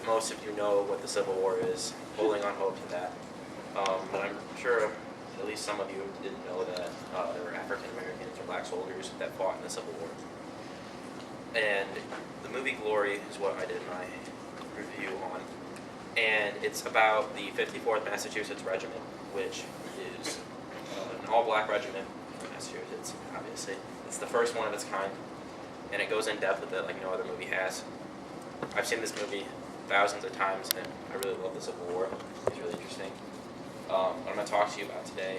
most of you know what the Civil War is, holding on hope to that. But I'm sure at least some of you didn't know that there were African Americans or black soldiers that fought in the Civil War. And the movie Glory is what I did my review on. And it's about the 54th Massachusetts Regiment, which is an all-black regiment from Massachusetts, obviously. It's the first one of its kind, and it goes in depth with it like no other movie has. I've seen this movie thousands of times, and I really love the Civil War. It's really interesting. What I'm going to talk to you about today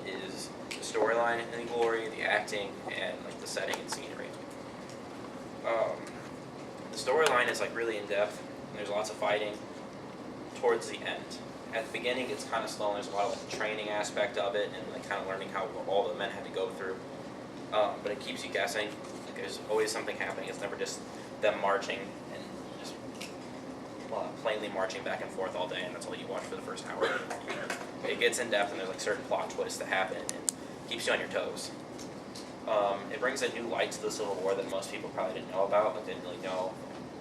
is the storyline in Glory, the acting, and like the setting and scenery. The storyline is like really in depth, and there's lots of fighting towards the end. At the beginning, it's kind of slow, and there's a lot of like the training aspect of it, and like kind of learning how all the men had to go through. But it keeps you guessing. Like, there's always something happening. It's never just them marching and just plainly marching back and forth all day, and that's all you watch for the first hour. It gets in depth, and there's like certain plot twists that happen, and keeps you on your toes. It brings a new light to the Civil War that most people probably didn't know about. Like, they didn't really know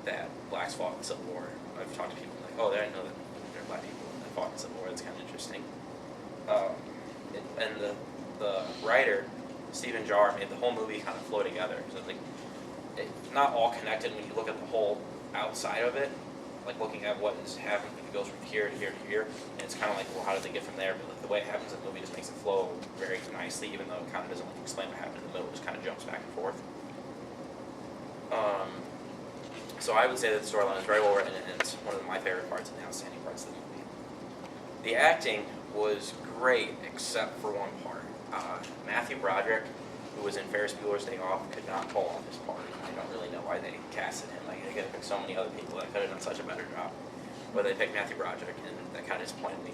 that blacks fought in the Civil War. I've talked to people like, oh, they didn't know that there are black people that fought in the Civil War. It's kind of interesting. And the writer, Stephen Jarr, made the whole movie kind of flow together. So like, it's not all connected when you look at the whole outside of it, like looking at what is happening. It goes from here to here to here, and it's kind of like, well, how did they get from there? But like, the way it happens in the movie just makes it flow very nicely, even though it kind of doesn't like, explain what happened in the middle. It just kind of jumps back and forth. So I would say that the storyline is very well written, and it's one of my favorite parts and the outstanding parts of the movie. The acting was great, except for one part. Matthew Broderick, who was in Ferris Bueller's Day Off, could not pull off his part. I don't really know why they casted him. Like, they could have picked so many other people that could have done such a better job. But they picked Matthew Broderick, and that kind of disappointed me.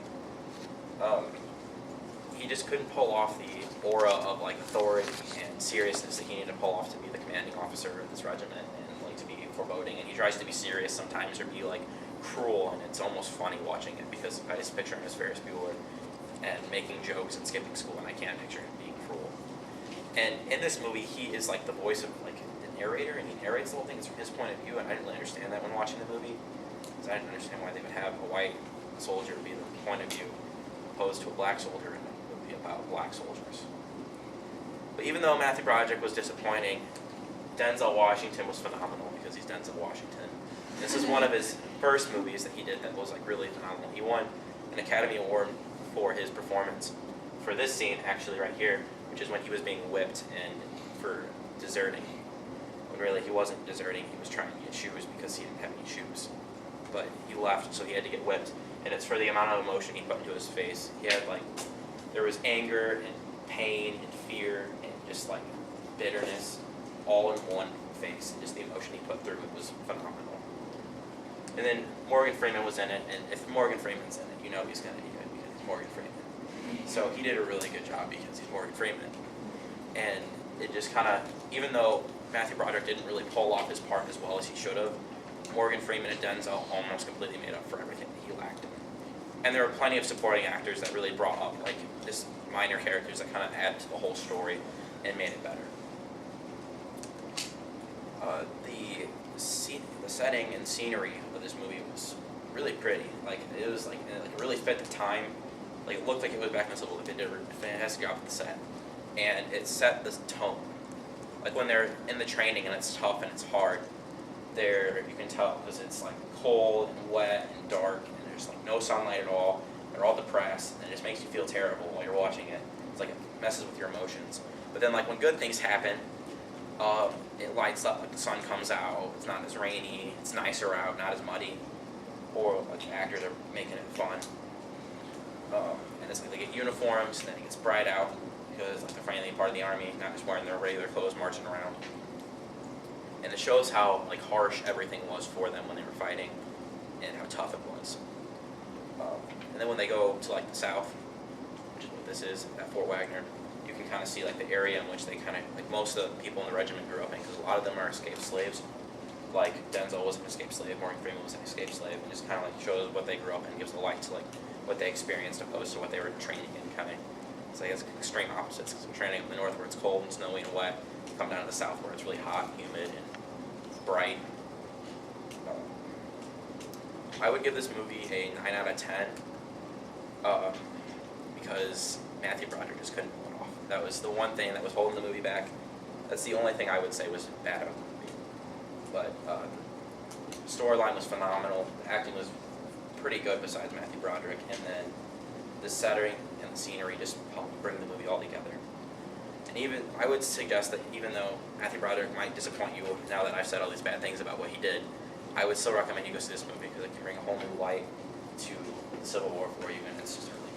He just couldn't pull off the aura of like authority and seriousness that he needed to pull off to be the commanding officer of this regiment and like to be foreboding. And he tries to be serious sometimes or be like cruel, and it's almost funny watching it because I just picture him as Ferris Bueller and making jokes and skipping school, and I can't picture him being cruel. And in this movie, he is like the voice of like the narrator, and he narrates the whole thing. It's from his point of view, and I didn't really understand that when watching the movie, because I didn't understand why they would have a white soldier be the point of view opposed to a black soldier in a movie about black soldiers. But even though Matthew Broderick was disappointing, Denzel Washington was phenomenal because he's Denzel Washington. This is one of his first movies that he did that was like really phenomenal. He won an Academy Award for his performance for this scene, actually right here, which is when he was being whipped and for deserting. When really he wasn't deserting, he was trying to get shoes because he didn't have any shoes. But he left, so he had to get whipped. And it's for the amount of emotion he put into his face. He had like, there was anger and pain and fear and just like bitterness all in one face. And just the emotion he put through it was phenomenal. And then Morgan Freeman was in it, and if Morgan Freeman's in it, you know he's going to be good because he's Morgan Freeman. So he did a really good job because he's Morgan Freeman. And it just kind of, even though Matthew Broderick didn't really pull off his part as well as he should have, Morgan Freeman and Denzel almost completely made up for everything that he lacked in. And there were plenty of supporting actors that really brought up like just minor characters that kind of added to the whole story and made it better. The setting and scenery of this movie was really pretty. Like it was like it really fit the time. Like it looked like it was back in the Civil War. They did a fantastic job with the set, and it set this tone. Like when they're in the training and it's tough and it's hard, you can tell because it's like cold and wet and dark and there's like no sunlight at all. They're all depressed and it just makes you feel terrible while you're watching it. It's like it messes with your emotions. But then like when good things happen, it lights up, like the sun comes out, it's not as rainy, it's nicer out, not as muddy, or like the actors are making it fun. And it's like they get uniforms, and then it gets bright out because like they're finally part of the army, not just wearing their regular clothes marching around. And it shows how like harsh everything was for them when they were fighting, and how tough it was. And then when they go to like the South, which is what this is at Fort Wagner, you can kind of see like the area in which they kind of like most of the people in the regiment grew up in, because a lot of them are escaped slaves. Like Denzel was an escaped slave, Morgan Freeman was an escaped slave, and just kind of like shows what they grew up in, gives a light to like what they experienced opposed to what they were training in. Kind of, it's like it's extreme opposites. Because we're training in the north where it's cold and snowy and wet, come down to the south where it's really hot, humid, and bright. I would give this movie a 9 out of 10, uh, because Matthew Broderick just couldn't pull it off. That was the one thing that was holding the movie back. That's the only thing I would say was bad about the movie. But storyline was phenomenal. The acting was pretty good besides Matthew Broderick, and then the setting and the scenery just helped bring the movie all together. And even I would suggest that even though Matthew Broderick might disappoint you now that I've said all these bad things about what he did, I would still recommend you go see this movie because it can bring a whole new light to the Civil War for you, and it's just really